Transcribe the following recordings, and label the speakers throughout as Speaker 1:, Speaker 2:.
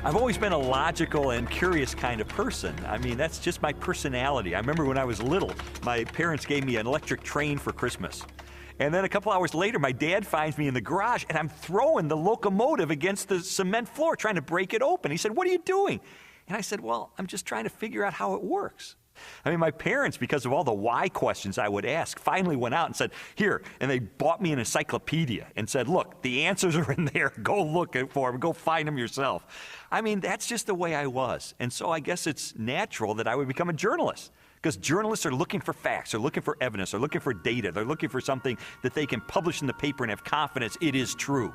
Speaker 1: I've always been a logical and curious kind of person. I mean, that's just my personality. I remember when I was little, my parents gave me an electric train for Christmas. And then a couple hours later, my dad finds me in the garage, and I'm throwing the locomotive against the cement floor, trying to break it open. He said, "What are you doing?" And I said, "Well, I'm just trying to figure out how it works." I mean, my parents, because of all the why questions I would ask, finally went out and said, "Here," and they bought me an encyclopedia and said, "Look, the answers are in there. Go look for them. Go find them yourself." I mean, that's just the way I was. And so I guess it's natural that I would become a journalist, because journalists are looking for facts, they're looking for evidence, they're looking for data, they're looking for something that they can publish in the paper and have confidence it is true.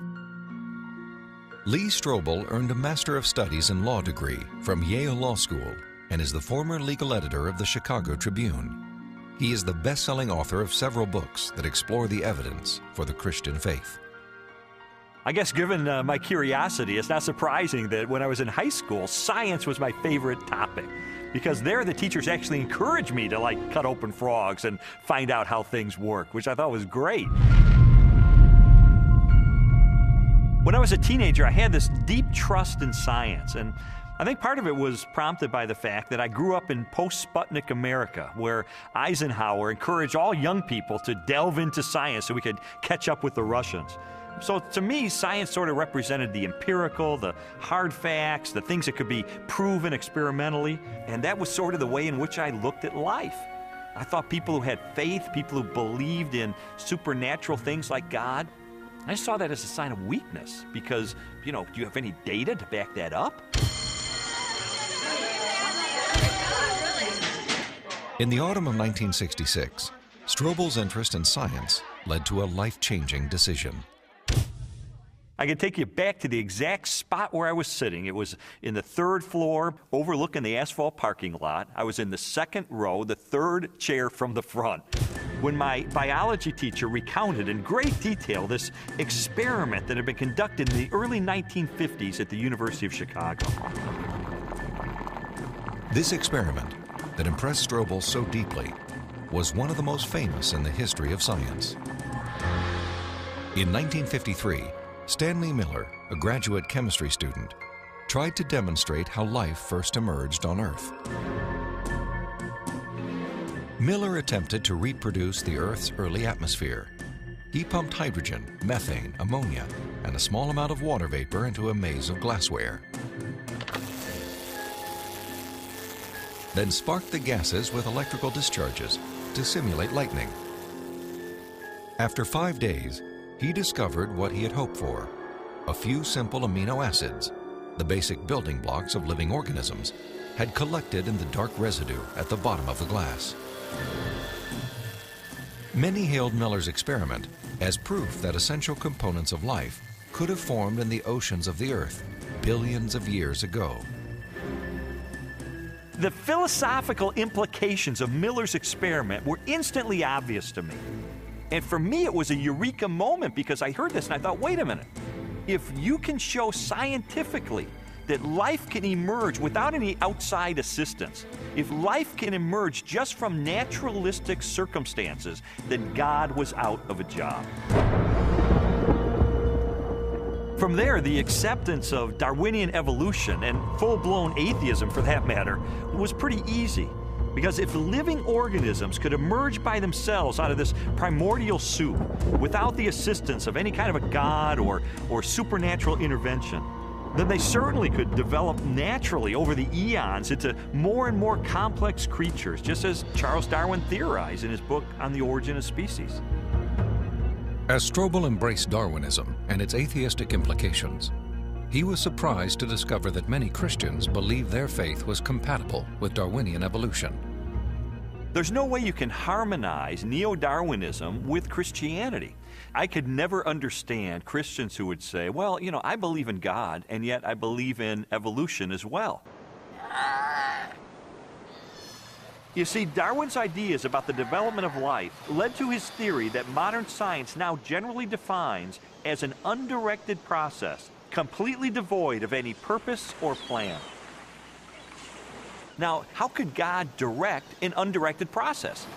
Speaker 2: Lee Strobel earned a Master of Studies in Law degree from Yale Law School and is the former legal editor of the Chicago Tribune. He is the best-selling author of several books that explore the evidence for the Christian faith.
Speaker 1: I guess given my curiosity, it's not surprising that when I was in high school, science was my favorite topic, because there the teachers actually encouraged me to like cut open frogs and find out how things work, which I thought was great. When I was a teenager, I had this deep trust in science, and I think part of it was prompted by the fact that I grew up in post-Sputnik America, where Eisenhower encouraged all young people to delve into science so we could catch up with the Russians. So to me, science sort of represented the empirical, the hard facts, the things that could be proven experimentally, and that was sort of the way in which I looked at life. I thought people who had faith, people who believed in supernatural things like God, I saw that as a sign of weakness because, do you have any data to back that up?
Speaker 2: In the autumn of 1966, Strobel's interest in science led to a life-changing decision.
Speaker 1: I can take you back to the exact spot where I was sitting. It was in the third floor, overlooking the asphalt parking lot. I was in the second row, the third chair from the front, when my biology teacher recounted in great detail this experiment that had been conducted in the early 1950s at the University of Chicago.
Speaker 2: This experiment that impressed Strobel so deeply was one of the most famous in the history of science. In 1953, Stanley Miller, a graduate chemistry student, tried to demonstrate how life first emerged on Earth. Miller attempted to reproduce the Earth's early atmosphere. He pumped hydrogen, methane, ammonia, and a small amount of water vapor into a maze of glassware. Then sparked the gases with electrical discharges to simulate lightning. After 5 days, he discovered what he had hoped for: a few simple amino acids, the basic building blocks of living organisms, had collected in the dark residue at the bottom of the glass. Many hailed Miller's experiment as proof that essential components of life could have formed in the oceans of the Earth billions of years ago.
Speaker 1: The philosophical implications of Miller's experiment were instantly obvious to me. And for me, it was a eureka moment because I heard this and I thought, wait a minute. If you can show scientifically that life can emerge without any outside assistance, if life can emerge just from naturalistic circumstances, then God was out of a job. From there, the acceptance of Darwinian evolution, and full-blown atheism for that matter, was pretty easy. Because if living organisms could emerge by themselves out of this primordial soup without the assistance of any kind of a god or supernatural intervention, then they certainly could develop naturally over the eons into more and more complex creatures, just as Charles Darwin theorized in his book On the Origin of Species.
Speaker 2: As Strobel embraced Darwinism and its atheistic implications, he was surprised to discover that many Christians believed their faith was compatible with Darwinian evolution.
Speaker 1: There's no way you can harmonize neo-Darwinism with Christianity. I could never understand Christians who would say, well, I believe in God, and yet I believe in evolution as well. You see, Darwin's ideas about the development of life led to his theory that modern science now generally defines as an undirected process, completely devoid of any purpose or plan. Now, how could God direct an undirected process?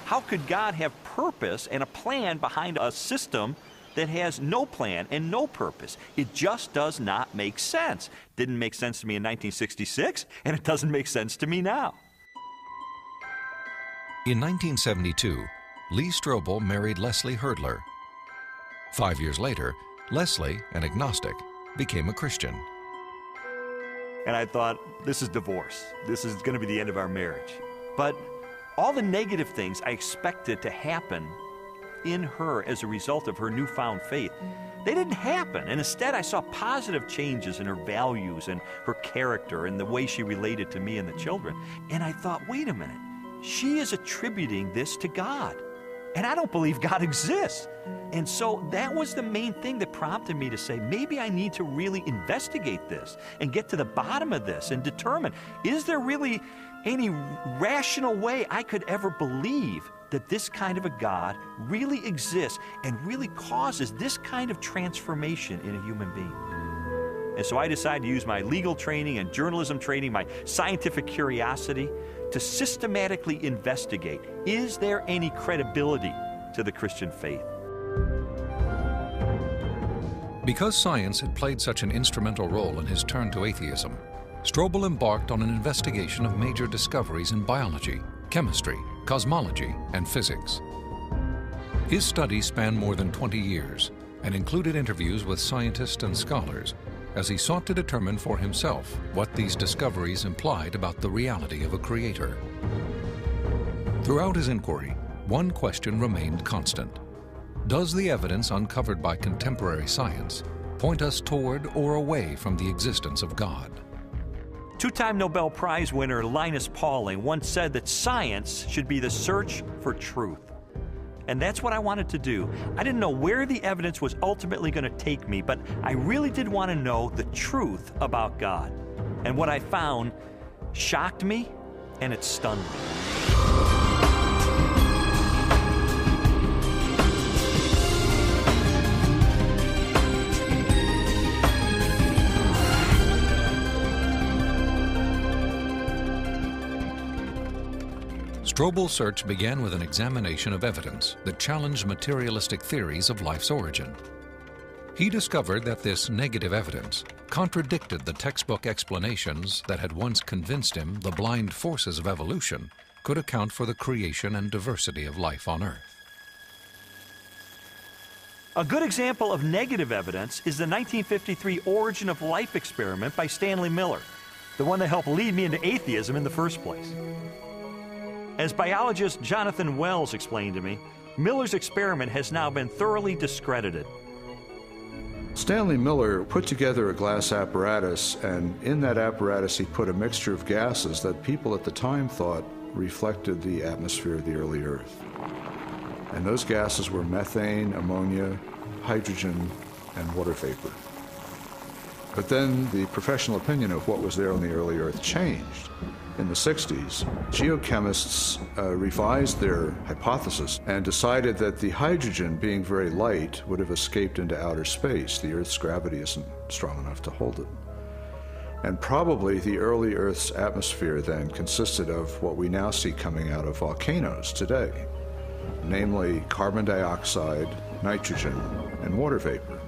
Speaker 1: How could God have purpose and a plan behind a system that has no plan and no purpose. It just does not make sense. Didn't make sense to me in 1966, and it doesn't make sense to me now.
Speaker 2: In 1972, Lee Strobel married Leslie Hurdler. 5 years later, Leslie, an agnostic, became a Christian.
Speaker 1: And I thought, this is divorce. This is going to be the end of our marriage. But all the negative things I expected to happen in her as a result of her newfound faith, they didn't happen. And instead, I saw positive changes in her values and her character and the way she related to me and the children. And I thought, wait a minute, she is attributing this to God. And I don't believe God exists. And so that was the main thing that prompted me to say, maybe I need to really investigate this and get to the bottom of this and determine, is there really any rational way I could ever believe that this kind of a God really exists and really causes this kind of transformation in a human being? And so I decided to use my legal training and journalism training, my scientific curiosity, to systematically investigate, is there any credibility to the Christian faith?
Speaker 2: Because science had played such an instrumental role in his turn to atheism, Strobel embarked on an investigation of major discoveries in biology, chemistry, cosmology, and physics. His studies spanned more than 20 years and included interviews with scientists and scholars as he sought to determine for himself what these discoveries implied about the reality of a creator. Throughout his inquiry, one question remained constant. Does the evidence uncovered by contemporary science point us toward or away from the existence of God?
Speaker 1: Two-time Nobel Prize winner Linus Pauling once said that science should be the search for truth. And that's what I wanted to do. I didn't know where the evidence was ultimately going to take me, but I really did want to know the truth about God. And what I found shocked me and it stunned me.
Speaker 2: Strobel's search began with an examination of evidence that challenged materialistic theories of life's origin. He discovered that this negative evidence contradicted the textbook explanations that had once convinced him the blind forces of evolution could account for the creation and diversity of life on Earth.
Speaker 1: A good example of negative evidence is the 1953 Origin of Life experiment by Stanley Miller, the one that helped lead me into atheism in the first place. As biologist Jonathan Wells explained to me, Miller's experiment has now been thoroughly discredited.
Speaker 3: Stanley Miller put together a glass apparatus, and in that apparatus he put a mixture of gases that people at the time thought reflected the atmosphere of the early Earth. And those gases were methane, ammonia, hydrogen, and water vapor. But then the professional opinion of what was there on the early Earth changed. In the 60s, geochemists revised their hypothesis and decided that the hydrogen, being very light, would have escaped into outer space. The Earth's gravity isn't strong enough to hold it. And probably the early Earth's atmosphere then consisted of what we now see coming out of volcanoes today, namely carbon dioxide, nitrogen, and water vapor.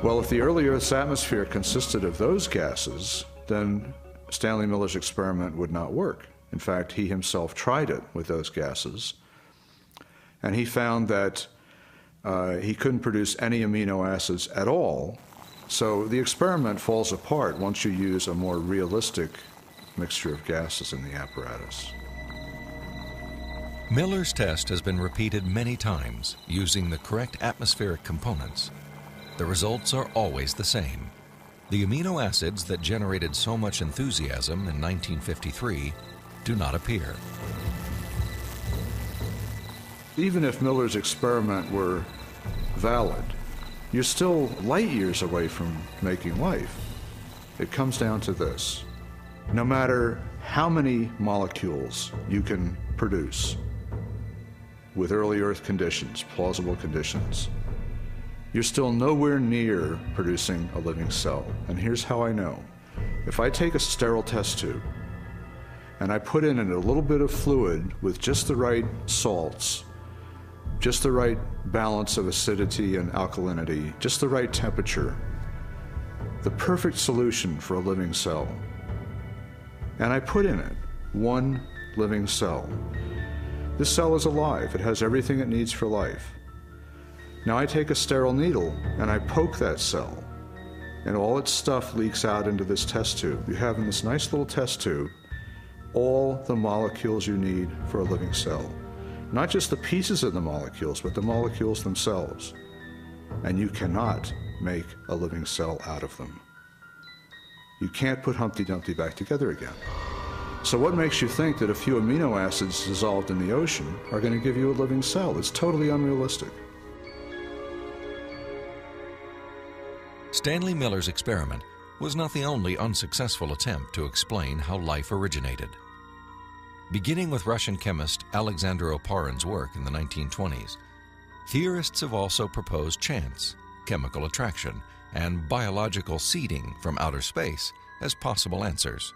Speaker 3: Well, if the early Earth's atmosphere consisted of those gases, then Stanley Miller's experiment would not work. In fact, he himself tried it with those gases, and he found that he couldn't produce any amino acids at all. So the experiment falls apart once you use a more realistic mixture of gases in the apparatus.
Speaker 2: Miller's test has been repeated many times using the correct atmospheric components. The results are always the same. The amino acids that generated so much enthusiasm in 1953 do not appear.
Speaker 3: Even if Miller's experiment were valid, you're still light years away from making life. It comes down to this. No matter how many molecules you can produce with early Earth conditions, plausible conditions, you're still nowhere near producing a living cell. And here's how I know. If I take a sterile test tube and I put in a little bit of fluid with just the right salts, just the right balance of acidity and alkalinity, just the right temperature, the perfect solution for a living cell. And I put in it one living cell. This cell is alive. It has everything it needs for life. Now I take a sterile needle and I poke that cell, and all its stuff leaks out into this test tube. You have in this nice little test tube all the molecules you need for a living cell. Not just the pieces of the molecules, but the molecules themselves. And you cannot make a living cell out of them. You can't put Humpty Dumpty back together again. So what makes you think that a few amino acids dissolved in the ocean are going to give you a living cell? It's totally unrealistic.
Speaker 2: Stanley Miller's experiment was not the only unsuccessful attempt to explain how life originated. Beginning with Russian chemist Alexander Oparin's work in the 1920s, theorists have also proposed chance, chemical attraction, and biological seeding from outer space as possible answers.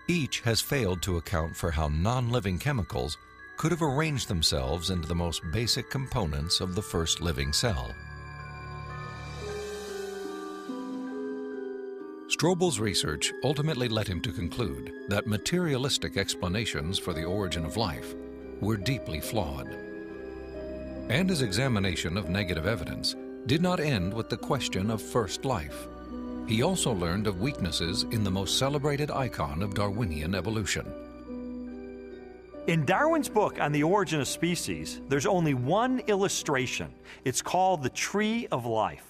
Speaker 2: Each has failed to account for how non-living chemicals could have arranged themselves into the most basic components of the first living cell. Strobel's research ultimately led him to conclude that materialistic explanations for the origin of life were deeply flawed. And his examination of negative evidence did not end with the question of first life. He also learned of weaknesses in the most celebrated icon of Darwinian evolution.
Speaker 1: In Darwin's book on the origin of species, there's only one illustration. It's called the Tree of Life.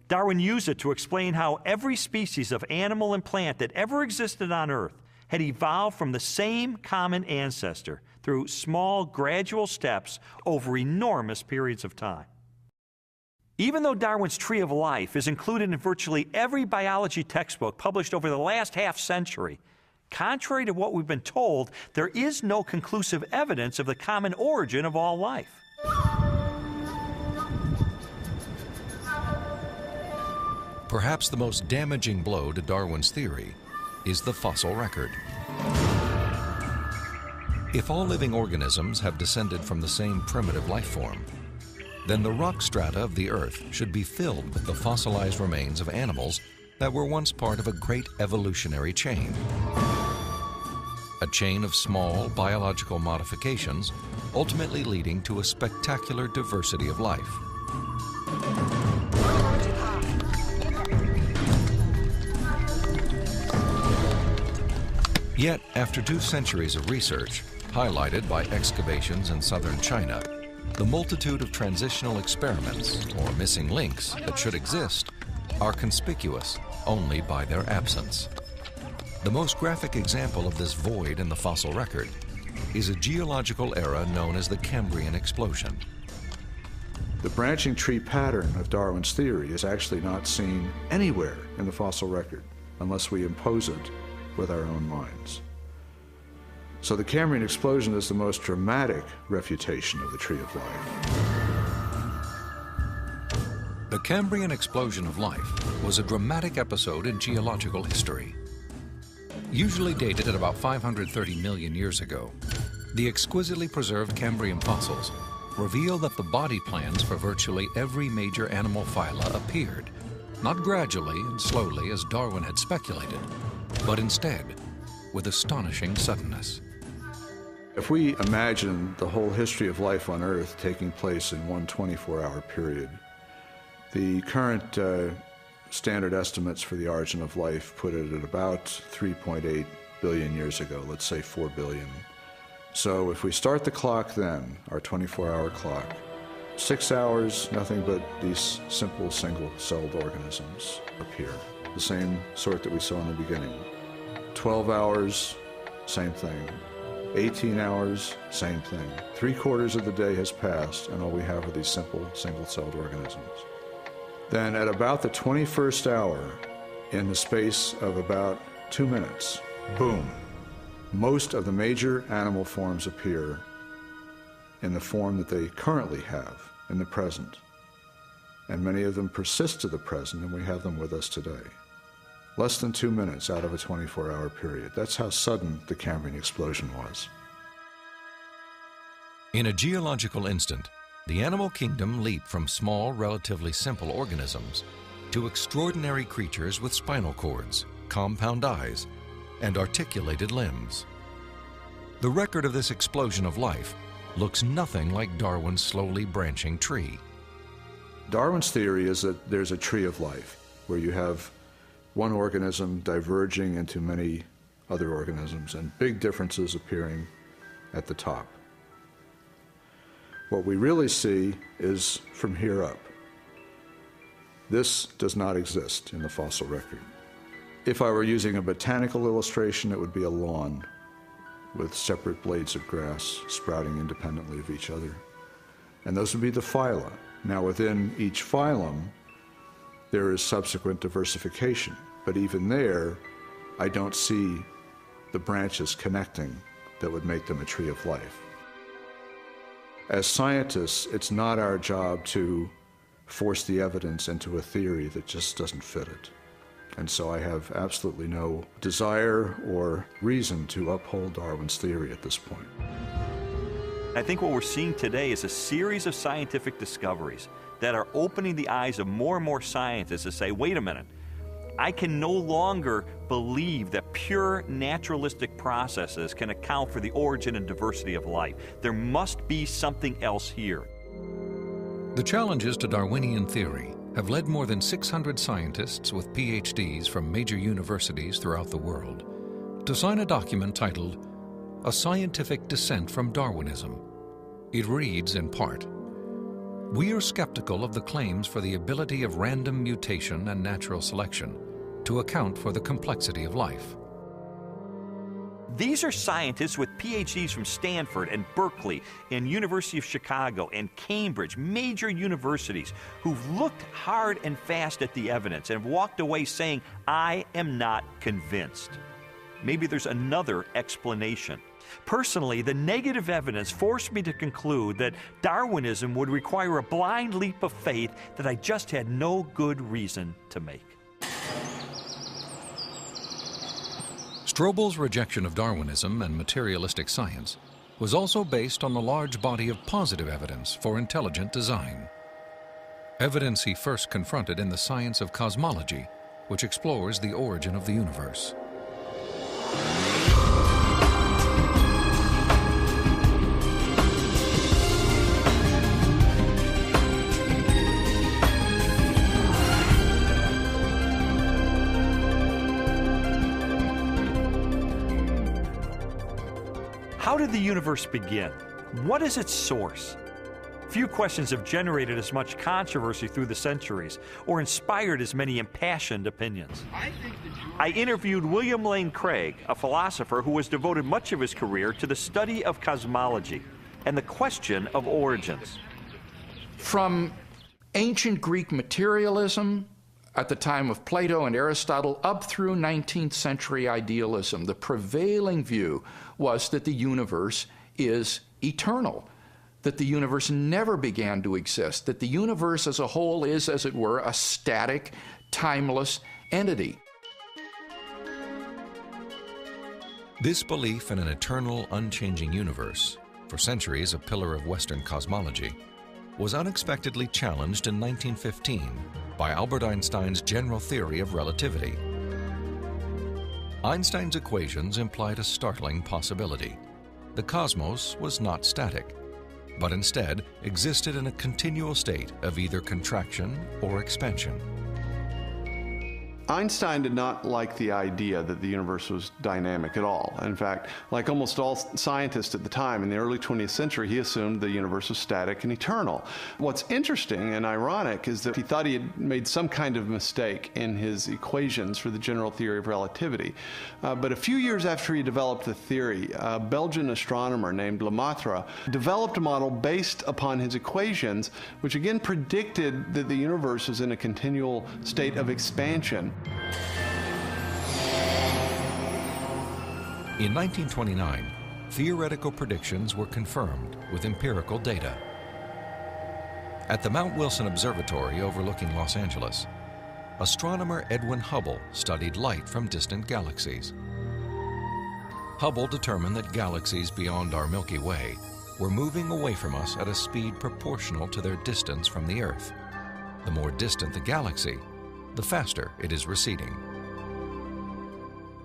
Speaker 1: Darwin used it to explain how every species of animal and plant that ever existed on Earth had evolved from the same common ancestor through small, gradual steps over enormous periods of time. Even though Darwin's Tree of Life is included in virtually every biology textbook published over the last half-century, contrary to what we've been told, there is no conclusive evidence of the common origin of all life.
Speaker 2: Perhaps the most damaging blow to Darwin's theory is the fossil record. If all living organisms have descended from the same primitive life form, then the rock strata of the Earth should be filled with the fossilized remains of animals that were once part of a great evolutionary chain. A chain of small biological modifications, ultimately leading to a spectacular diversity of life. Yet, after 2 centuries of research, highlighted by excavations in southern China, the multitude of transitional experiments, or missing links, that should exist are conspicuous only by their absence. The most graphic example of this void in the fossil record is a geological era known as the Cambrian explosion.
Speaker 3: The branching tree pattern of Darwin's theory is actually not seen anywhere in the fossil record unless we impose it with our own minds. So the Cambrian explosion is the most dramatic refutation of the Tree of Life.
Speaker 2: The Cambrian explosion of life was a dramatic episode in geological history. Usually dated at about 530 million years ago, the exquisitely preserved Cambrian fossils reveal that the body plans for virtually every major animal phyla appeared, not gradually and slowly as Darwin had speculated, but instead with astonishing suddenness.
Speaker 3: If we imagine the whole history of life on Earth taking place in one 24-hour period, the current standard estimates for the origin of life put it at about 3.8 billion years ago, let's say 4 billion. So if we start the clock then, our 24-hour clock, 6 hours, nothing but these simple single-celled organisms appear, the same sort that we saw in the beginning. 12 hours, same thing. 18 hours, same thing. 3/4 of the day has passed, and all we have are these simple single-celled organisms. Then at about the 21st hour, in the space of about 2 minutes, boom, most of the major animal forms appear in the form that they currently have in the present. And many of them persist to the present, and we have them with us today. Less than 2 minutes out of a 24-hour period. That's how sudden the Cambrian explosion was.
Speaker 2: In a geological instant, the animal kingdom leaped from small, relatively simple organisms to extraordinary creatures with spinal cords, compound eyes, and articulated limbs. The record of this explosion of life looks nothing like Darwin's slowly branching tree.
Speaker 3: Darwin's theory is that there's a tree of life, where you have one organism diverging into many other organisms and big differences appearing at the top. What we really see is from here up. This does not exist in the fossil record. If I were using a botanical illustration, it would be a lawn with separate blades of grass sprouting independently of each other. And those would be the phyla. Now, within each phylum, there is subsequent diversification, but even there, I don't see the branches connecting that would make them a tree of life. As scientists, it's not our job to force the evidence into a theory that just doesn't fit it. And so I have absolutely no desire or reason to uphold Darwin's theory at this point.
Speaker 1: I think what we're seeing today is a series of scientific discoveries that are opening the eyes of more and more scientists to say, wait a minute, I can no longer believe that pure naturalistic processes can account for the origin and diversity of life. There must be something else here.
Speaker 2: The challenges to Darwinian theory have led more than 600 scientists with PhDs from major universities throughout the world to sign a document titled A Scientific Dissent from Darwinism. It reads in part, "We are skeptical of the claims for the ability of random mutation and natural selection to account for the complexity of life."
Speaker 1: These are scientists with PhDs from Stanford and Berkeley and University of Chicago and Cambridge, major universities, who've looked hard and fast at the evidence and have walked away saying, I am not convinced. Maybe there's another explanation. Personally, the negative evidence forced me to conclude that Darwinism would require a blind leap of faith that I just had no good reason to make.
Speaker 2: Strobel's rejection of Darwinism and materialistic science was also based on the large body of positive evidence for intelligent design. Evidence he first confronted in the science of cosmology, which explores the origin of the universe.
Speaker 1: How did the universe begin? What is its source? Few questions have generated as much controversy through the centuries or inspired as many impassioned opinions. I interviewed William Lane Craig, a philosopher who has devoted much of his career to the study of cosmology and the question of origins.
Speaker 4: From ancient Greek materialism at the time of Plato and Aristotle up through 19th century idealism, the prevailing view was that the universe is eternal, that the universe never began to exist, that the universe as a whole is, as it were, a static, timeless entity.
Speaker 2: This belief in an eternal, unchanging universe, for centuries a pillar of Western cosmology, was unexpectedly challenged in 1915 by Albert Einstein's general theory of relativity. Einstein's equations implied a startling possibility. The cosmos was not static, but instead existed in a continual state of either contraction or expansion.
Speaker 5: Einstein did not like the idea that the universe was dynamic at all. In fact, like almost all scientists at the time in the early 20th century, he assumed the universe was static and eternal. What's interesting and ironic is that he thought he had made some kind of mistake in his equations for the general theory of relativity. But a few years after he developed the theory, a Belgian astronomer named Lemaitre developed a model based upon his equations, which again predicted that the universe was in a continual state of expansion.
Speaker 2: In 1929, theoretical predictions were confirmed with empirical data. At the Mount Wilson Observatory overlooking Los Angeles, astronomer Edwin Hubble studied light from distant galaxies. Hubble determined that galaxies beyond our Milky Way were moving away from us at a speed proportional to their distance from the Earth. The more distant the galaxy, the faster it is receding.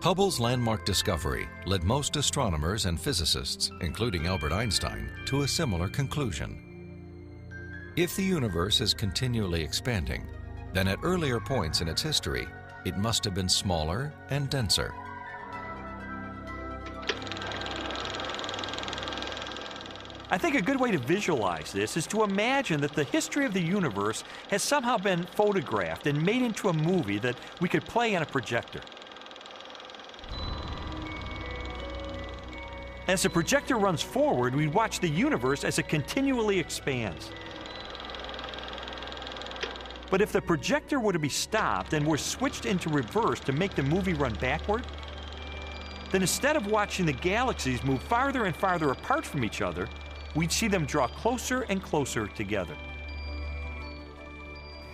Speaker 2: Hubble's landmark discovery led most astronomers and physicists, including Albert Einstein, to a similar conclusion. If the universe is continually expanding, then at earlier points in its history, it must have been smaller and denser.
Speaker 1: I think a good way to visualize this is to imagine that the history of the universe has somehow been photographed and made into a movie that we could play on a projector. As the projector runs forward, we watch the universe as it continually expands. But if the projector were to be stopped and were switched into reverse to make the movie run backward, then instead of watching the galaxies move farther and farther apart from each other, we'd see them draw closer and closer together.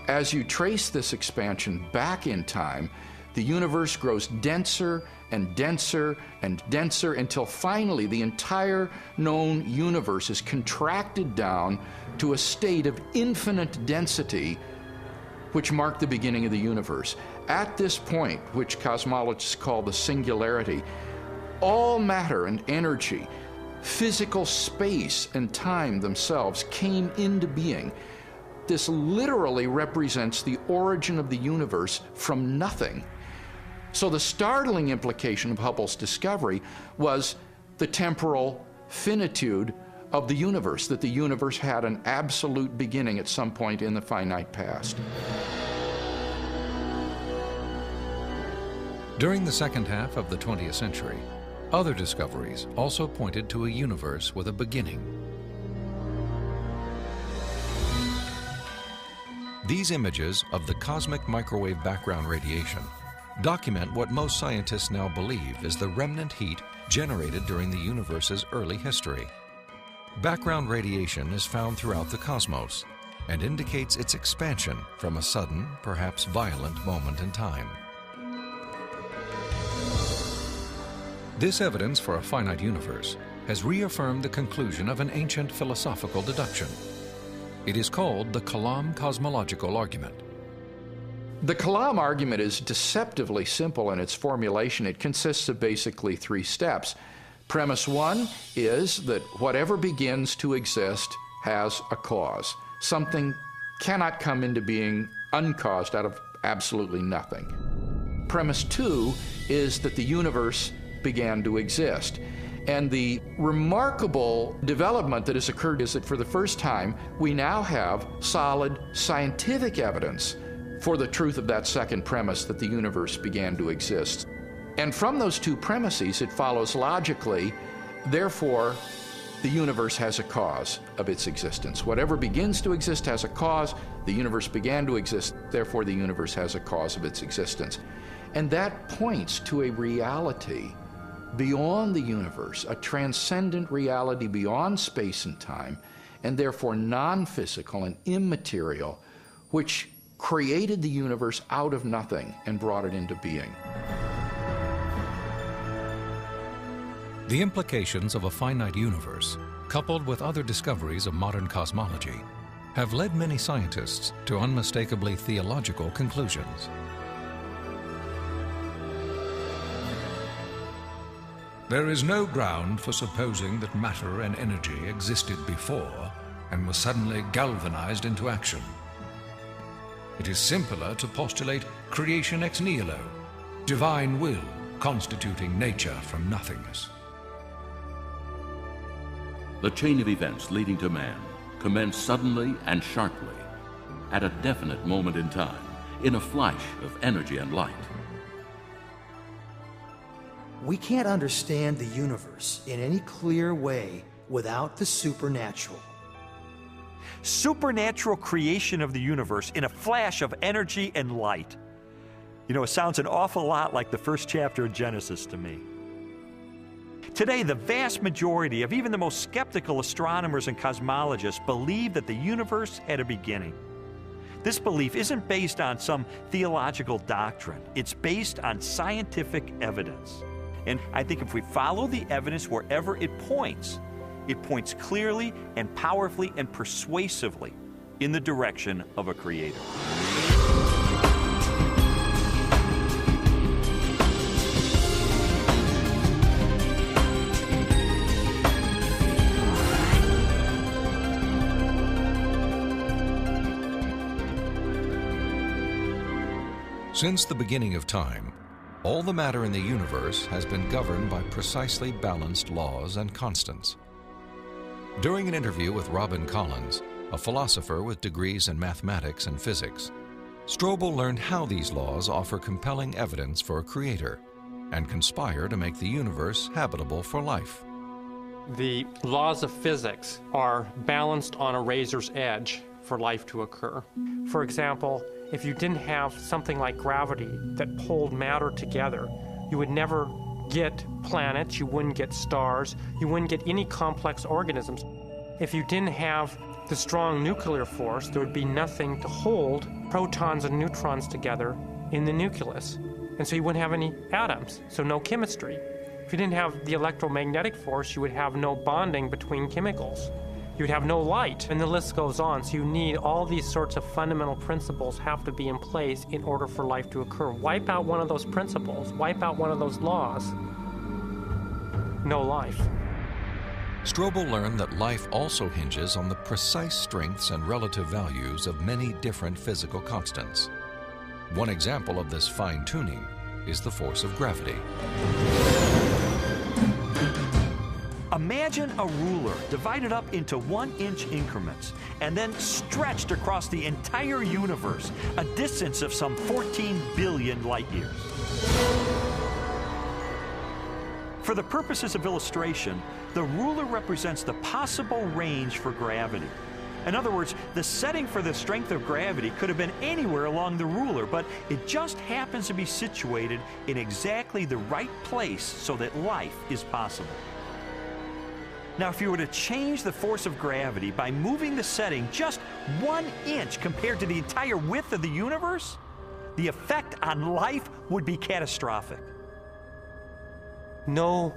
Speaker 4: As you trace this expansion back in time, the universe grows denser and denser and denser until finally the entire known universe is contracted down to a state of infinite density, which marked the beginning of the universe. At this point, which cosmologists call the singularity, all matter and energy, physical space and time themselves came into being. This literally represents the origin of the universe from nothing. So the startling implication of Hubble's discovery was the temporal finitude of the universe, that the universe had an absolute beginning at some point in the finite past.
Speaker 2: During the second half of the 20th century, other discoveries also pointed to a universe with a beginning. These images of the cosmic microwave background radiation document what most scientists now believe is the remnant heat generated during the universe's early history. Background radiation is found throughout the cosmos and indicates its expansion from a sudden, perhaps violent moment in time. This evidence for a finite universe has reaffirmed the conclusion of an ancient philosophical deduction. It is called the Kalam cosmological argument.
Speaker 4: The Kalam argument is deceptively simple in its formulation. It consists of basically three steps. Premise one is that whatever begins to exist has a cause. Something cannot come into being uncaused out of absolutely nothing. Premise two is that the universe began to exist. And the remarkable development that has occurred is that for the first time, we now have solid scientific evidence for the truth of that second premise, that the universe began to exist. And from those two premises, it follows logically, therefore, the universe has a cause of its existence. Whatever begins to exist has a cause. The universe began to exist, therefore the universe has a cause of its existence. And that points to a reality beyond the universe, a transcendent reality beyond space and time, and therefore non-physical and immaterial, which created the universe out of nothing and brought it into being.
Speaker 2: The implications of a finite universe, coupled with other discoveries of modern cosmology, have led many scientists to unmistakably theological conclusions.
Speaker 6: There is no ground for supposing that matter and energy existed before and were suddenly galvanized into action. It is simpler to postulate creation ex nihilo, divine will constituting nature from nothingness.
Speaker 7: The chain of events leading to man commenced suddenly and sharply, at a definite moment in time, in a flash of energy and light.
Speaker 8: We can't understand the universe in any clear way without the supernatural.
Speaker 1: Supernatural creation of the universe in a flash of energy and light. You know, it sounds an awful lot like the first chapter of Genesis to me. Today, the vast majority of even the most skeptical astronomers and cosmologists believe that the universe had a beginning. This belief isn't based on some theological doctrine. It's based on scientific evidence. And I think if we follow the evidence wherever it points, It points clearly and powerfully and persuasively in the direction of a creator.
Speaker 2: Since the beginning of time, all the matter in the universe has been governed by precisely balanced laws and constants. During an interview with Robin Collins, a philosopher with degrees in mathematics and physics, Strobel learned how these laws offer compelling evidence for a creator and conspire to make the universe habitable for life.
Speaker 9: The laws of physics are balanced on a razor's edge for life to occur. For example, if you didn't have something like gravity that pulled matter together, you would never get planets, you wouldn't get stars, you wouldn't get any complex organisms. If you didn't have the strong nuclear force, there would be nothing to hold protons and neutrons together in the nucleus. And so you wouldn't have any atoms, so no chemistry. If you didn't have the electromagnetic force, you would have no bonding between chemicals. You'd have no light, and the list goes on. So you need all these sorts of fundamental principles have to be in place in order for life to occur. Wipe out one of those principles, wipe out one of those laws, no life.
Speaker 2: Strobel learned that life also hinges on the precise strengths and relative values of many different physical constants. One example of this fine-tuning is the force of gravity.
Speaker 1: Imagine a ruler divided up into 1-inch increments and then stretched across the entire universe, a distance of some 14 billion light years. For the purposes of illustration, the ruler represents the possible range for gravity. In other words, the setting for the strength of gravity could have been anywhere along the ruler, but it just happens to be situated in exactly the right place so that life is possible. Now, if you were to change the force of gravity by moving the setting just 1 inch compared to the entire width of the universe, the effect on life would be catastrophic.
Speaker 9: No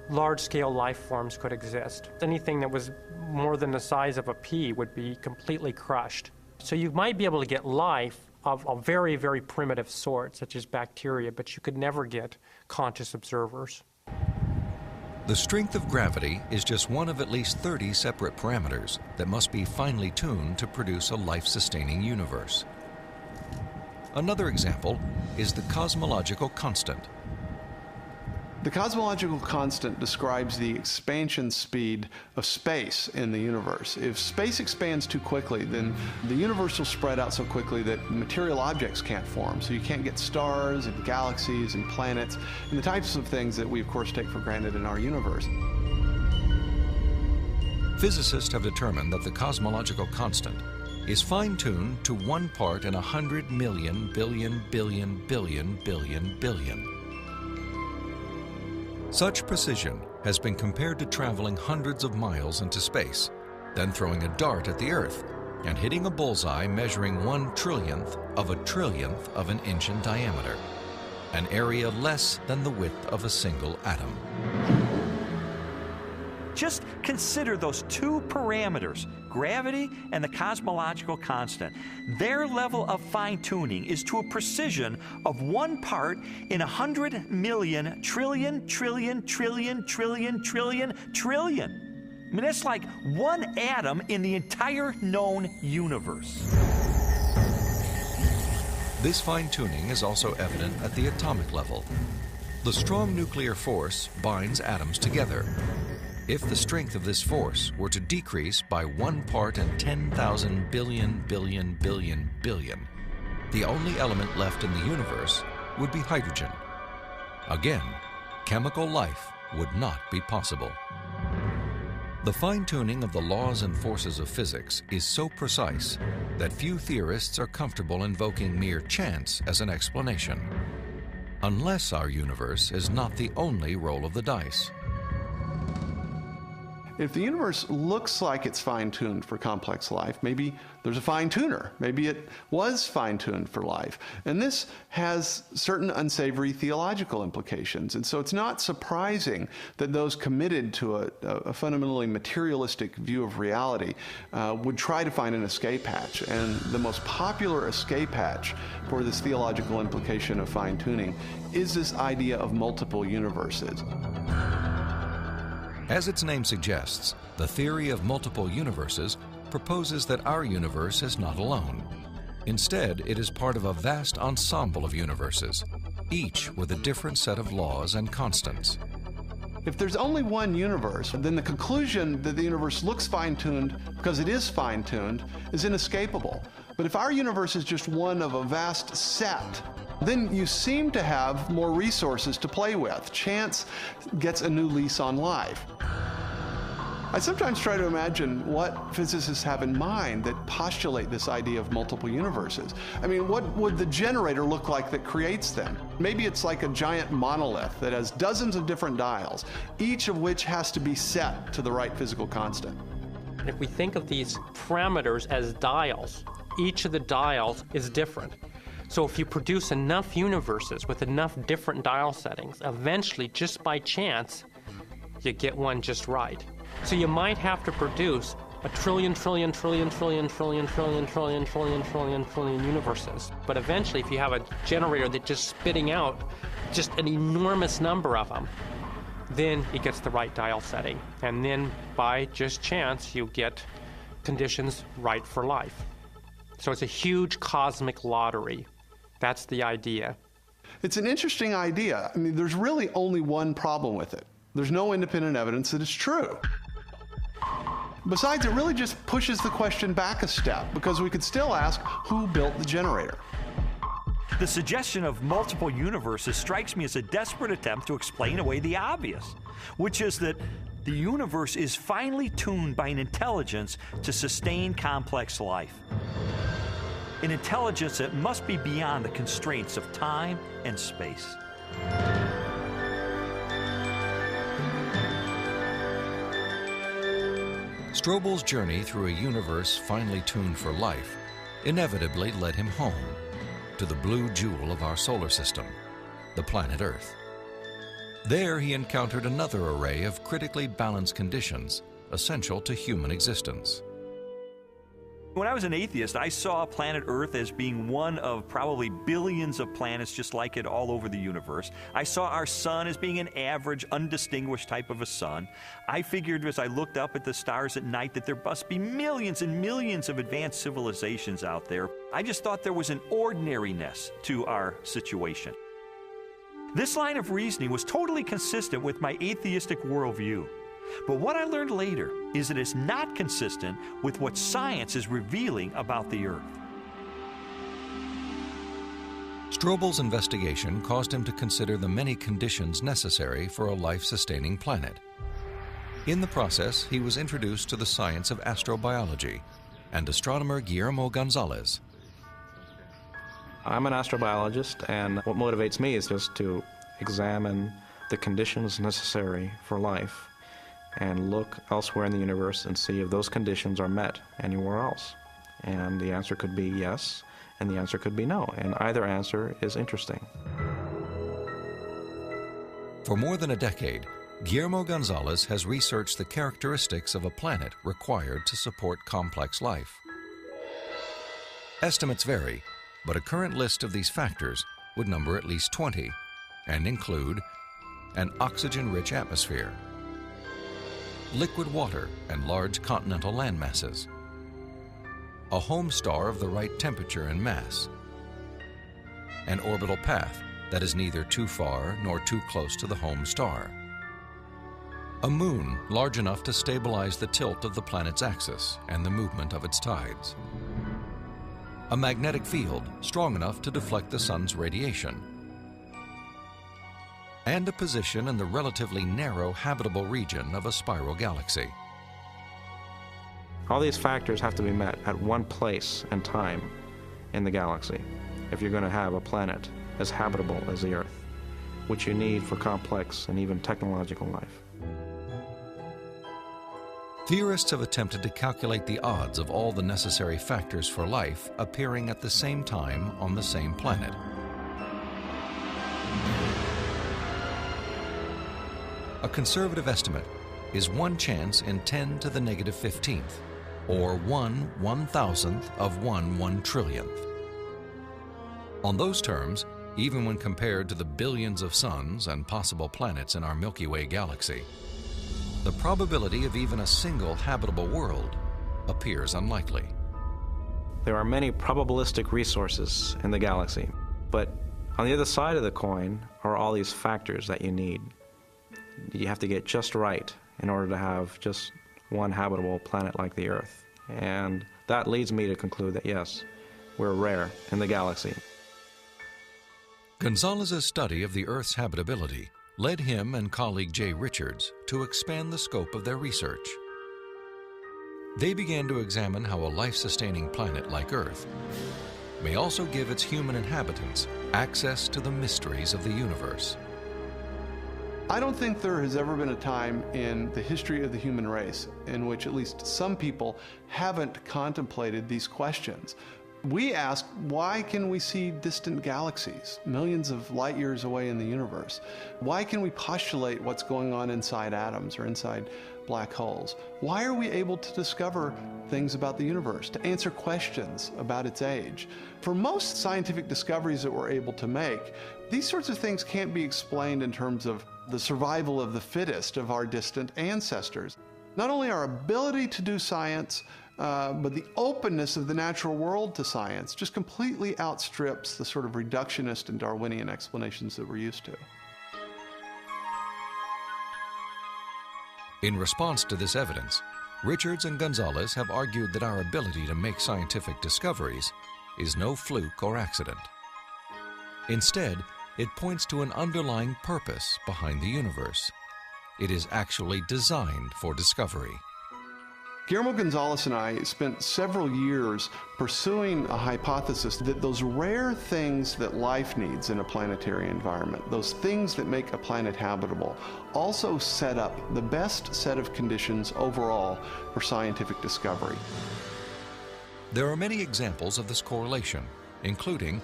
Speaker 9: large-scale life forms could exist. Anything that was more than the size of a pea would be completely crushed. So you might be able to get life of a very, very primitive sort, such as bacteria, but you could never get conscious observers.
Speaker 2: The strength of gravity is just one of at least 30 separate parameters that must be finely tuned to produce a life-sustaining universe. Another example is the cosmological constant.
Speaker 5: The cosmological constant describes the expansion speed of space in the universe. If space expands too quickly, then the universe will spread out so quickly that material objects can't form. So you can't get stars and galaxies and planets and the types of things that we, of course, take for granted in our universe.
Speaker 2: Physicists have determined that the cosmological constant is fine-tuned to 1 part in 100 million billion billion billion billion billion. Such precision has been compared to traveling hundreds of miles into space, then throwing a dart at the Earth and hitting a bullseye measuring 1/trillionth of an inch in diameter, an area less than the width of a single atom.
Speaker 1: Just consider those two parameters, gravity and the cosmological constant. Their level of fine-tuning is to a precision of 1 part in 100 million trillion trillion trillion trillion trillion trillion. I mean, that's like 1 atom in the entire known universe.
Speaker 2: This fine-tuning is also evident at the atomic level. The strong nuclear force binds atoms together. If the strength of this force were to decrease by 1 part in 10,000 billion billion billion billion, the only element left in the universe would be hydrogen. Again, chemical life would not be possible. The fine-tuning of the laws and forces of physics is so precise that few theorists are comfortable invoking mere chance as an explanation, unless our universe is not the only roll of the dice.
Speaker 5: If the universe looks like it's fine-tuned for complex life, maybe there's a fine-tuner. Maybe it was fine-tuned for life. And this has certain unsavory theological implications. And so it's not surprising that those committed to a fundamentally materialistic view of reality would try to find an escape hatch. And the most popular escape hatch for this theological implication of fine-tuning is this idea of multiple universes.
Speaker 2: As its name suggests, the theory of multiple universes proposes that our universe is not alone. Instead, it is part of a vast ensemble of universes, each with a different set of laws and constants.
Speaker 5: If there's only one universe, then the conclusion that the universe looks fine-tuned because it is fine-tuned is inescapable. But if our universe is just one of a vast set, then you seem to have more resources to play with. Chance gets a new lease on life. I sometimes try to imagine what physicists have in mind that postulate this idea of multiple universes. I mean, what would the generator look like that creates them? Maybe it's like a giant monolith that has dozens of different dials, each of which has to be set to the right physical constant.
Speaker 9: If we think of these parameters as dials, each of the dials is different. So if you produce enough universes with enough different dial settings, eventually, just by chance, you get one just right. So you might have to produce a trillion universes. But eventually, if you have a generator that's just spitting out just an enormous number of them, then it gets the right dial setting. And then by just chance, you get conditions right for life. So it's a huge cosmic lottery. That's the idea.
Speaker 5: It's an interesting idea. I mean, there's really only one problem with it. There's no independent evidence that it's true. Besides, it really just pushes the question back a step, because we could still ask, who built the generator?
Speaker 1: The suggestion of multiple universes strikes me as a desperate attempt to explain away the obvious, which is that the universe is finely tuned by an intelligence to sustain complex life. An intelligence that must be beyond the constraints of time and space.
Speaker 2: Strobel's journey through a universe finely tuned for life inevitably led him home, to the blue jewel of our solar system, the planet Earth. There he encountered another array of critically balanced conditions essential to human existence.
Speaker 1: When I was an atheist, I saw planet Earth as being one of probably billions of planets just like it all over the universe. I saw our sun as being an average, undistinguished type of a sun. I figured as I looked up at the stars at night that there must be millions and millions of advanced civilizations out there. I just thought there was an ordinariness to our situation. This line of reasoning was totally consistent with my atheistic worldview. But what I learned later is that it's not consistent with what science is revealing about the Earth.
Speaker 2: Strobel's investigation caused him to consider the many conditions necessary for a life-sustaining planet. In the process, he was introduced to the science of astrobiology and astronomer Guillermo Gonzalez.
Speaker 10: I'm an astrobiologist, and what motivates me is just to examine the conditions necessary for life and look elsewhere in the universe and see if those conditions are met anywhere else. And the answer could be yes, and the answer could be no, and either answer is interesting.
Speaker 2: For more than a decade, Guillermo Gonzalez has researched the characteristics of a planet required to support complex life. Estimates vary, but a current list of these factors would number at least 20 and include an oxygen-rich atmosphere, liquid water and large continental landmasses, a home star of the right temperature and mass, an orbital path that is neither too far nor too close to the home star, a moon large enough to stabilize the tilt of the planet's axis and the movement of its tides, a magnetic field strong enough to deflect the sun's radiation, and a position in the relatively narrow habitable region of a spiral galaxy.
Speaker 10: All these factors have to be met at one place and time in the galaxy if you're going to have a planet as habitable as the Earth, which you need for complex and even technological life.
Speaker 2: Theorists have attempted to calculate the odds of all the necessary factors for life appearing at the same time on the same planet. A conservative estimate is 1 chance in 10 to the negative 15th, or 1/1000th of 1 trillionth. On those terms, even when compared to the billions of suns and possible planets in our Milky Way galaxy, the probability of even a single habitable world appears unlikely.
Speaker 10: There are many probabilistic resources in the galaxy, but on the other side of the coin are all these factors that you need. You have to get just right in order to have just one habitable planet like the Earth. And that leads me to conclude that yes, we're rare in the galaxy.
Speaker 2: Gonzalez's study of the Earth's habitability led him and colleague Jay Richards to expand the scope of their research. They began to examine how a life-sustaining planet like Earth may also give its human inhabitants access to the mysteries of the universe.
Speaker 5: I don't think there has ever been a time in the history of the human race in which at least some people haven't contemplated these questions. We ask, why can we see distant galaxies, millions of light years away in the universe? Why can we postulate what's going on inside atoms or inside black holes? Why are we able to discover things about the universe, to answer questions about its age? For most scientific discoveries that we're able to make, these sorts of things can't be explained in terms of the survival of the fittest of our distant ancestors. Not only our ability to do science, but the openness of the natural world to science just completely outstrips the sort of reductionist and Darwinian explanations that we're used to.
Speaker 2: In response to this evidence, Richards and Gonzalez have argued that our ability to make scientific discoveries is no fluke or accident. Instead, it points to an underlying purpose behind the universe. It is actually designed for discovery.
Speaker 5: Guillermo Gonzalez and I spent several years pursuing a hypothesis that those rare things that life needs in a planetary environment, those things that make a planet habitable, also set up the best set of conditions overall for scientific discovery.
Speaker 2: There are many examples of this correlation, including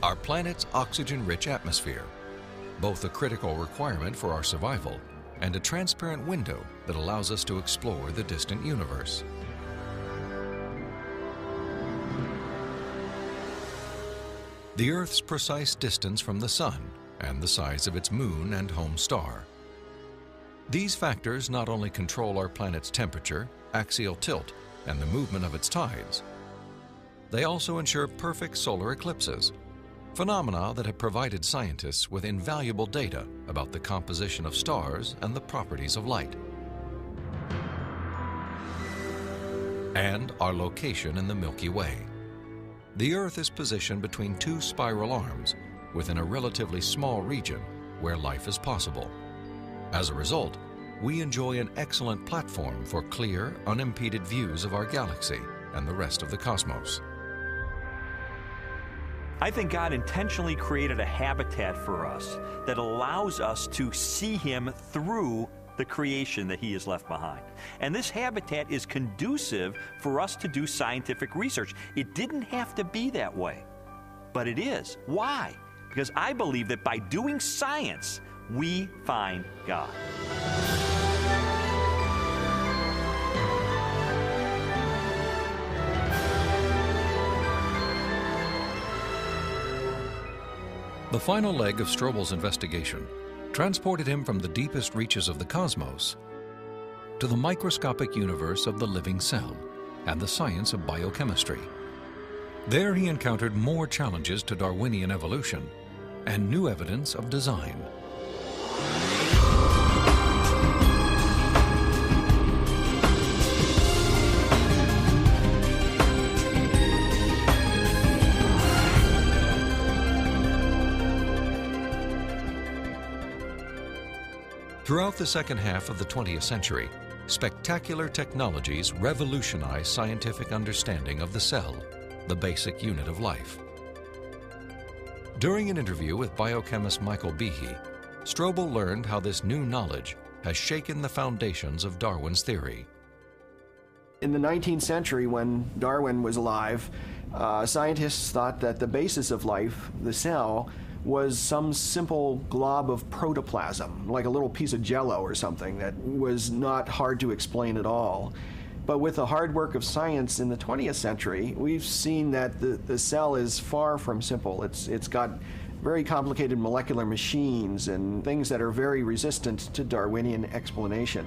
Speaker 2: our planet's oxygen-rich atmosphere, both a critical requirement for our survival and a transparent window that allows us to explore the distant universe. The Earth's precise distance from the Sun and the size of its moon and home star. These factors not only control our planet's temperature, axial tilt, and the movement of its tides, they also ensure perfect solar eclipses, phenomena that have provided scientists with invaluable data about the composition of stars and the properties of light. And our location in the Milky Way. The Earth is positioned between 2 spiral arms within a relatively small region where life is possible. As a result, we enjoy an excellent platform for clear, unimpeded views of our galaxy and the rest of the cosmos.
Speaker 1: I think God intentionally created a habitat for us that allows us to see Him through the creation that He has left behind. And this habitat is conducive for us to do scientific research. It didn't have to be that way, but it is. Why? Because I believe that by doing science, we find God.
Speaker 2: The final leg of Strobel's investigation transported him from the deepest reaches of the cosmos to the microscopic universe of the living cell and the science of biochemistry. There he encountered more challenges to Darwinian evolution and new evidence of design. Throughout the second half of the 20th century, spectacular technologies revolutionized scientific understanding of the cell, the basic unit of life. During an interview with biochemist Michael Behe, Strobel learned how this new knowledge has shaken the foundations of Darwin's theory.
Speaker 11: In the 19th century, when Darwin was alive, scientists thought that the basis of life, the cell, was some simple glob of protoplasm, like a little piece of jello or something that was not hard to explain at all. But with the hard work of science in the 20th century, we've seen that the cell is far from simple. It's got very complicated molecular machines and things that are very resistant to Darwinian explanation.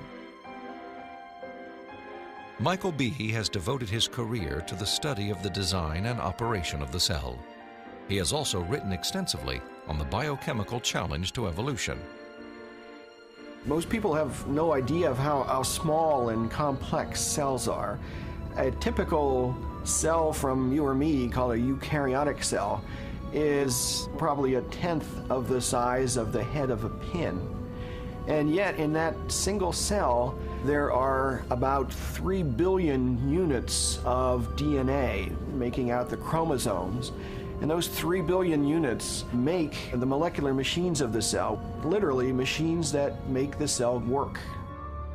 Speaker 2: Michael Behe has devoted his career to the study of the design and operation of the cell. He has also written extensively on the biochemical challenge to evolution.
Speaker 11: Most people have no idea of how small and complex cells are. A typical cell from you or me, called a eukaryotic cell, is probably 1/10 of the size of the head of a pin. And yet, in that single cell, there are about 3 billion units of DNA, making out the chromosomes. And those 3 billion units make the molecular machines of the cell, literally machines that make the cell work.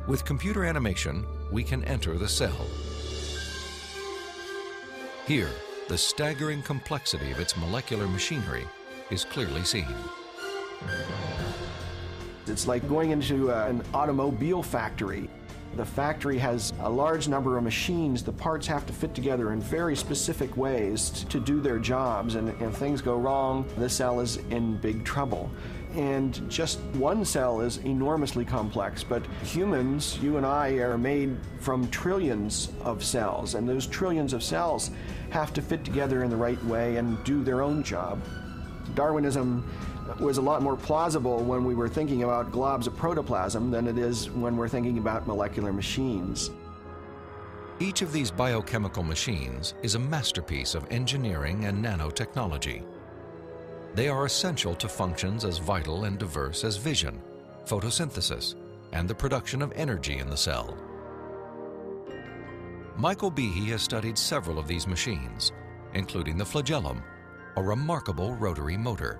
Speaker 2: With computer animation, we can enter the cell. Here, the staggering complexity of its molecular machinery is clearly seen.
Speaker 11: It's like going into an automobile factory. The factory has a large number of machines. The parts have to fit together in very specific ways to do their jobs, and if things go wrong, the cell is in big trouble. And just one cell is enormously complex, but humans, you and I, are made from trillions of cells, and those trillions of cells have to fit together in the right way and do their own job. Darwinism was a lot more plausible when we were thinking about globs of protoplasm than it is when we're thinking about molecular machines.
Speaker 2: Each of these biochemical machines is a masterpiece of engineering and nanotechnology. They are essential to functions as vital and diverse as vision, photosynthesis, and the production of energy in the cell. Michael Behe has studied several of these machines, including the flagellum, a remarkable rotary motor.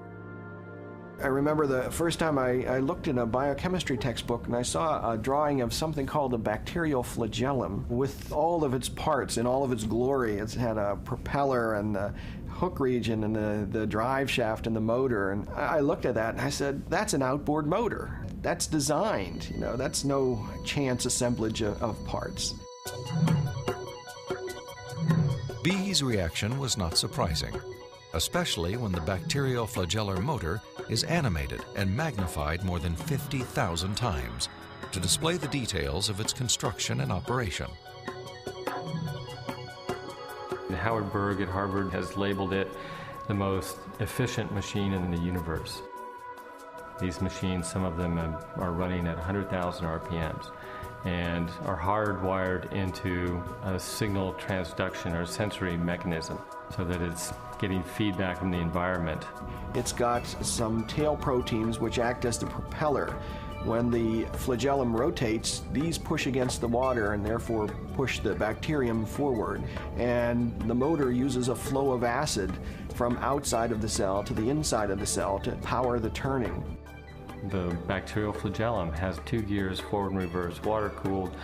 Speaker 11: I remember the first time I looked in a biochemistry textbook and I saw a drawing of something called a bacterial flagellum with all of its parts in all of its glory. It had a propeller and the hook region and the drive shaft and the motor. And I looked at that and I said, that's an outboard motor. That's designed, you know, that's no chance assemblage of parts.
Speaker 2: Behe's reaction was not surprising, especially when the bacterial flagellar motor is animated and magnified more than 50,000 times to display the details of its construction and operation.
Speaker 9: Howard Berg at Harvard has labeled it the most efficient machine in the universe. These machines, some of them are running at 100,000 RPMs and are hardwired into a signal transduction or sensory mechanism so that it's getting feedback from the environment.
Speaker 11: It's got some tail proteins which act as the propeller. When the flagellum rotates, these push against the water and therefore push the bacterium forward. And the motor uses a flow of acid from outside of the cell to the inside of the cell to power the turning.
Speaker 9: The bacterial flagellum has 2 gears, forward and reverse, water-cooled,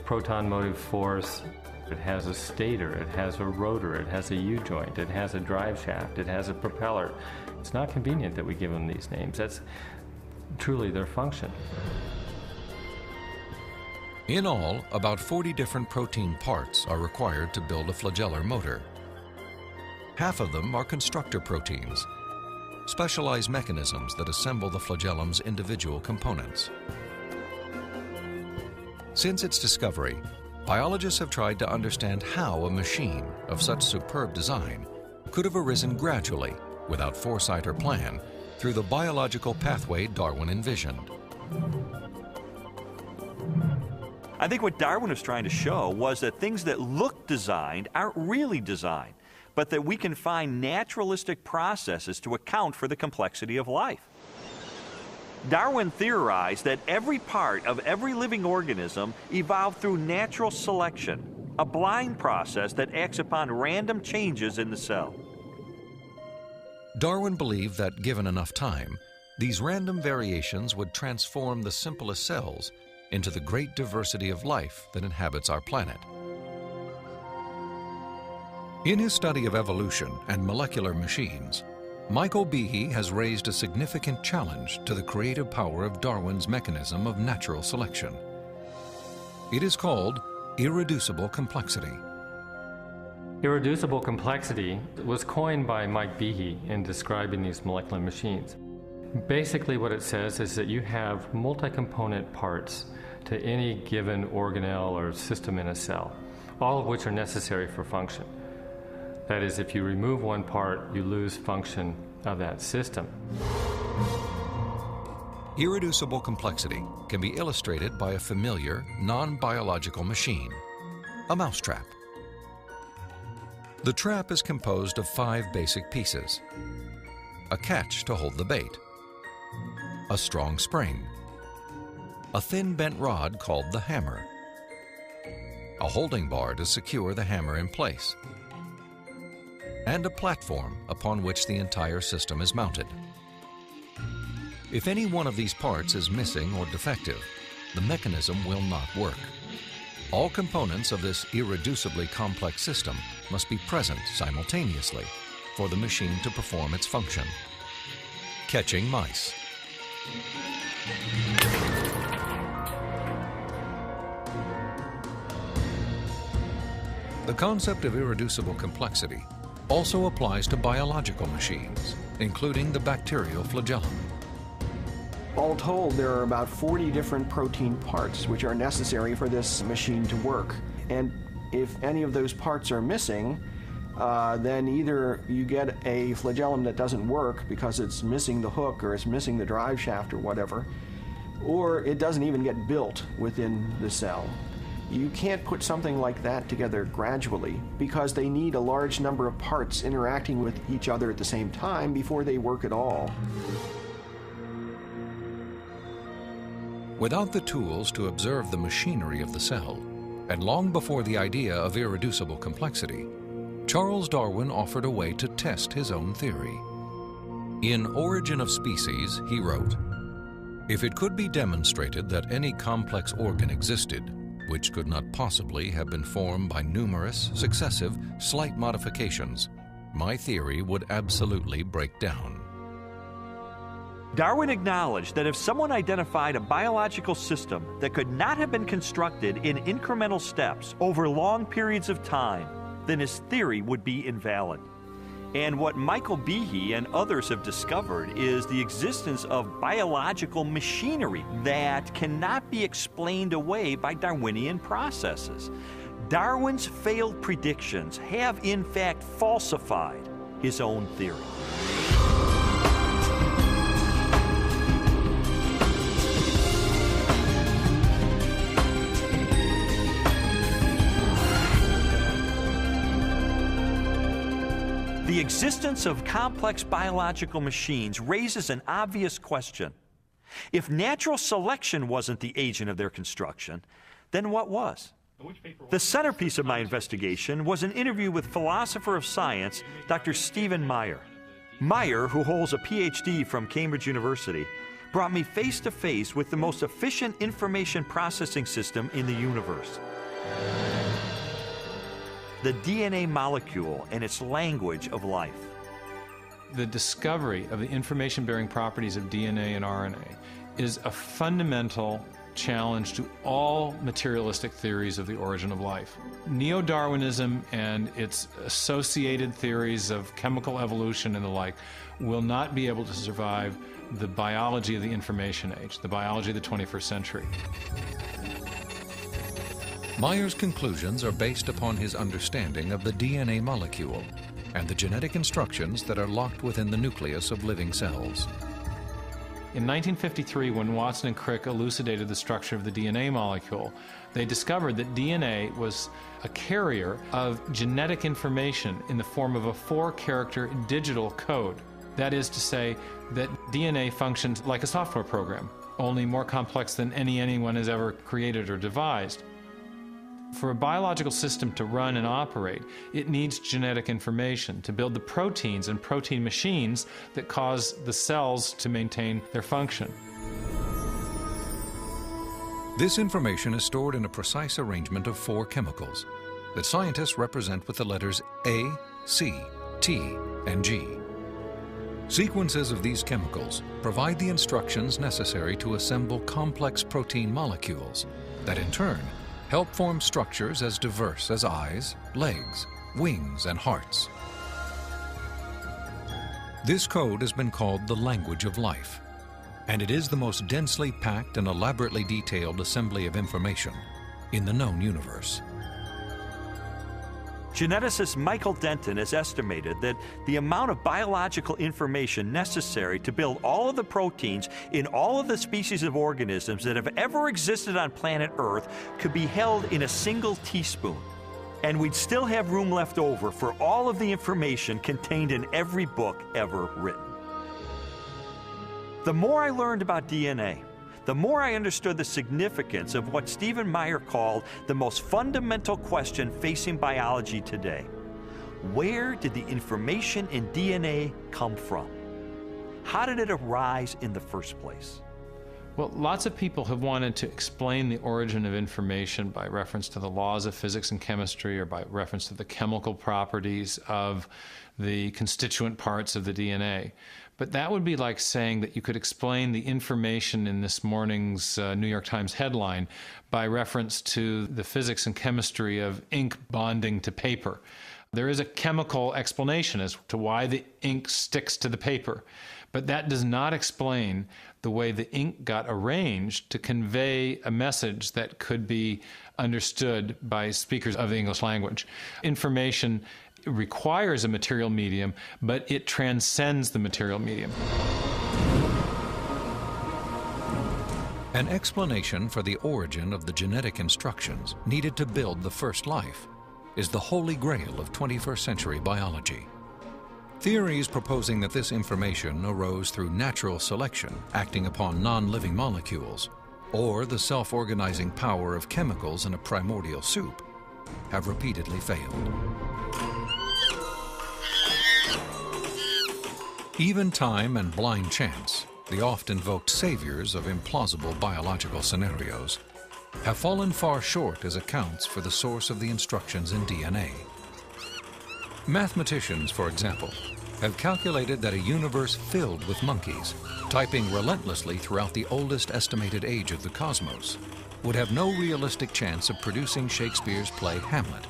Speaker 9: proton motive force. It has a stator, it has a rotor, it has a U-joint, it has a drive shaft, it has a propeller. It's not convenient that we give them these names. That's truly their function.
Speaker 2: In all, about 40 different protein parts are required to build a flagellar motor. Half of them are constructor proteins, specialized mechanisms that assemble the flagellum's individual components. Since its discovery, biologists have tried to understand how a machine of such superb design could have arisen gradually, without foresight or plan, through the biological pathway Darwin envisioned.
Speaker 1: I think what Darwin was trying to show was that things that look designed aren't really designed, but that we can find naturalistic processes to account for the complexity of life. Darwin theorized that every part of every living organism evolved through natural selection, a blind process that acts upon random changes in the cell.
Speaker 2: Darwin believed that, given enough time, These random variations would transform the simplest cells into the great diversity of life that inhabits our planet. In his study of evolution and molecular machines, Michael Behe has raised a significant challenge to the creative power of Darwin's mechanism of natural selection. It is called irreducible complexity.
Speaker 12: Irreducible complexity was coined by Mike Behe in describing these molecular machines. Basically what it says is that you have multi-component parts to any given organelle or system in a cell, all of which are necessary for function. That is, if you remove one part, you lose function of that system.
Speaker 2: Irreducible complexity can be illustrated by a familiar, non-biological machine, a mousetrap. The trap is composed of 5 basic pieces: a catch to hold the bait, a strong spring, a thin bent rod called the hammer, a holding bar to secure the hammer in place, and a platform upon which the entire system is mounted. If any one of these parts is missing or defective, the mechanism will not work. All components of this irreducibly complex system must be present simultaneously for the machine to perform its function. Catching mice. The concept of irreducible complexity also applies to biological machines, including the bacterial flagellum.
Speaker 11: All told, there are about 40 different protein parts which are necessary for this machine to work. And if any of those parts are missing, then either you get a flagellum that doesn't work because it's missing the hook or it's missing the drive shaft or whatever, or it doesn't even get built within the cell. You can't put something like that together gradually because they need a large number of parts interacting with each other at the same time before they work at all.
Speaker 2: Without the tools to observe the machinery of the cell, and long before the idea of irreducible complexity, Charles Darwin offered a way to test his own theory. In Origin of Species, he wrote, "If it could be demonstrated that any complex organ existed, which could not possibly have been formed by numerous, successive, slight modifications, my theory would absolutely break down."
Speaker 1: Darwin acknowledged that if someone identified a biological system that could not have been constructed in incremental steps over long periods of time, then his theory would be invalid. And what Michael Behe and others have discovered is the existence of biological machinery that cannot be explained away by Darwinian processes. Darwin's failed predictions have in fact falsified his own theory. The existence of complex biological machines raises an obvious question. If natural selection wasn't the agent of their construction, then what was? The centerpiece of my investigation was an interview with philosopher of science, Dr. Stephen Meyer. Meyer, who holds a PhD from Cambridge University, brought me face to face with the most efficient information processing system in the universe. The DNA molecule and its language of life.
Speaker 13: The discovery of the information-bearing properties of DNA and RNA is a fundamental challenge to all materialistic theories of the origin of life. Neo-Darwinism and its associated theories of chemical evolution and the like will not be able to survive the biology of the information age, the biology of the 21st century.
Speaker 2: Meyer's conclusions are based upon his understanding of the DNA molecule and the genetic instructions that are locked within the nucleus of living cells.
Speaker 13: In 1953, when Watson and Crick elucidated the structure of the DNA molecule, they discovered that DNA was a carrier of genetic information in the form of a 4-character digital code. That is to say that DNA functions like a software program, only more complex than anyone has ever created or devised. For a biological system to run and operate, it needs genetic information to build the proteins and protein machines that cause the cells to maintain their function.
Speaker 2: This information is stored in a precise arrangement of 4 chemicals that scientists represent with the letters A, C, T, and G. Sequences of these chemicals provide the instructions necessary to assemble complex protein molecules that in turn help form structures as diverse as eyes, legs, wings, and hearts. This code has been called the language of life, and it is the most densely packed and elaborately detailed assembly of information in the known universe.
Speaker 1: Geneticist Michael Denton has estimated that the amount of biological information necessary to build all of the proteins in all of the species of organisms that have ever existed on planet Earth could be held in a single teaspoon. And we'd still have room left over for all of the information contained in every book ever written. The more I learned about DNA, the more I understood the significance of what Stephen Meyer called the most fundamental question facing biology today. Where did the information in DNA come from? How did it arise in the first place?
Speaker 13: Well, lots of people have wanted to explain the origin of information by reference to the laws of physics and chemistry, or by reference to the chemical properties of the constituent parts of the DNA. But that would be like saying that you could explain the information in this morning's New York Times headline by reference to the physics and chemistry of ink bonding to paper. There is a chemical explanation as to why the ink sticks to the paper, but that does not explain the way the ink got arranged to convey a message that could be understood by speakers of the English language. Information requires a material medium, but it transcends the material medium.
Speaker 2: An explanation for the origin of the genetic instructions needed to build the first life is the holy grail of 21st century biology. Theories proposing that this information arose through natural selection acting upon non-living molecules, or the self-organizing power of chemicals in a primordial soup, have repeatedly failed. Even time and blind chance, the oft-invoked saviors of implausible biological scenarios, have fallen far short as accounts for the source of the instructions in DNA. Mathematicians, for example, have calculated that a universe filled with monkeys, typing relentlessly throughout the oldest estimated age of the cosmos, would have no realistic chance of producing Shakespeare's play Hamlet,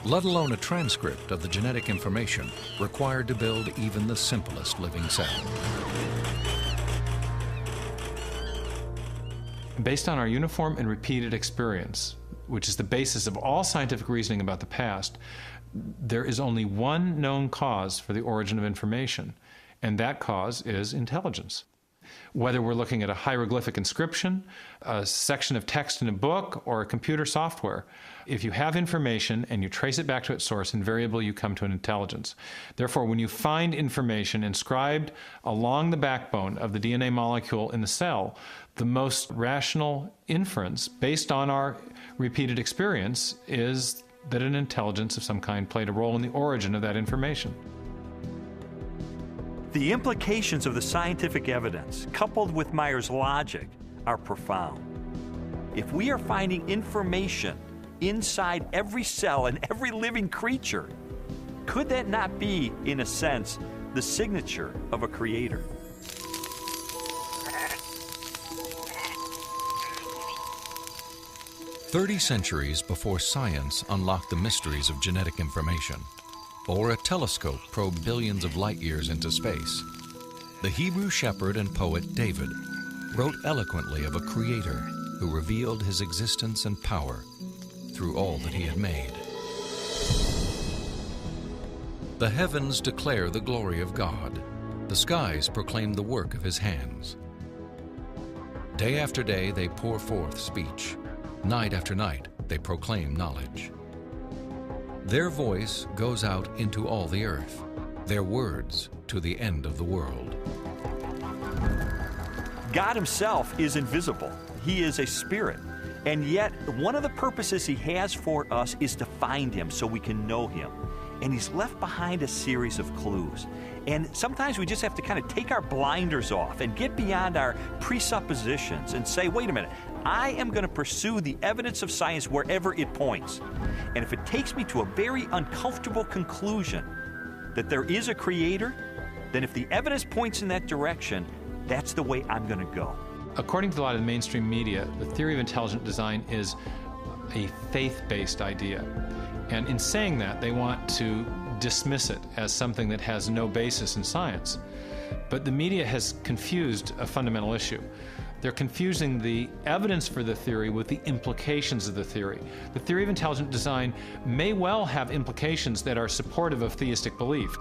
Speaker 2: let alone a transcript of the genetic information required to build even the simplest living cell.
Speaker 13: Based on our uniform and repeated experience, which is the basis of all scientific reasoning about the past, there is only one known cause for the origin of information, and that cause is intelligence. Whether we're looking at a hieroglyphic inscription, a section of text in a book, or a computer software, if you have information and you trace it back to its source, invariably you come to an intelligence. Therefore, when you find information inscribed along the backbone of the DNA molecule in the cell, the most rational inference, based on our repeated experience, is that an intelligence of some kind played a role in the origin of that information.
Speaker 1: The implications of the scientific evidence, coupled with Meyer's logic, are profound. If we are finding information inside every cell and every living creature, could that not be, in a sense, the signature of a creator?
Speaker 2: "30 centuries before science unlocked the mysteries of genetic information, or a telescope probed billions of light years into space, the Hebrew shepherd and poet David wrote eloquently of a creator who revealed his existence and power through all that he had made. The heavens declare the glory of God. The skies proclaim the work of his hands. Day after day they pour forth speech. Night after night they proclaim knowledge. Their voice goes out into all the earth, their words to the end of the world."
Speaker 1: God himself is invisible. He is a spirit. And yet, one of the purposes he has for us is to find him so we can know him. And he's left behind a series of clues. And sometimes we just have to kind of take our blinders off and get beyond our presuppositions and say, wait a minute, I am going to pursue the evidence of science wherever it points. And if it takes me to a very uncomfortable conclusion that there is a creator, then if the evidence points in that direction, that's the way I'm going to go.
Speaker 13: According to a lot of the mainstream media, the theory of intelligent design is a faith-based idea. And in saying that, they want to dismiss it as something that has no basis in science. But the media has confused a fundamental issue. They're confusing the evidence for the theory with the implications of the theory. The theory of intelligent design may well have implications that are supportive of theistic belief,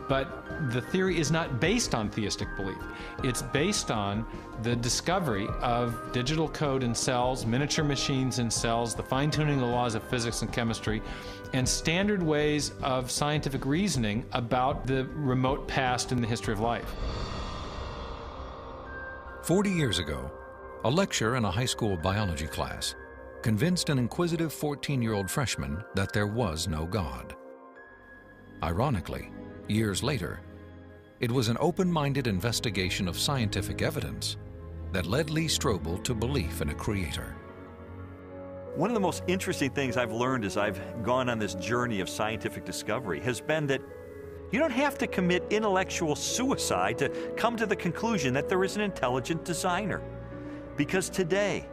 Speaker 13: but the theory is not based on theistic belief. It's based on the discovery of digital code in cells, miniature machines in cells, the fine-tuning of the laws of physics and chemistry, and standard ways of scientific reasoning about the remote past in the history of life.
Speaker 2: 40 years ago, a lecturer in a high school biology class convinced an inquisitive 14-year-old freshman that there was no God. Ironically, years later, it was an open-minded investigation of scientific evidence that led Lee Strobel to belief in a creator.
Speaker 1: One of the most interesting things I've learned as I've gone on this journey of scientific discovery has been that you don't have to commit intellectual suicide to come to the conclusion that there is an intelligent designer. Because today,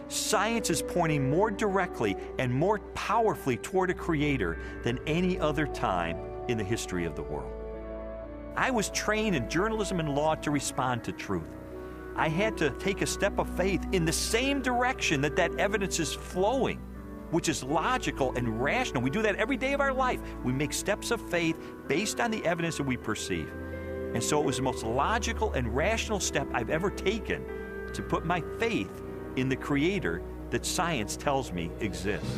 Speaker 1: science is pointing more directly and more powerfully toward a creator than any other time in the history of the world. I was trained in journalism and law to respond to truth. I had to take a step of faith in the same direction that evidence is flowing, which is logical and rational. We do that every day of our life. We make steps of faith based on the evidence that we perceive. And so it was the most logical and rational step I've ever taken to put my faith in the creator that science tells me exists.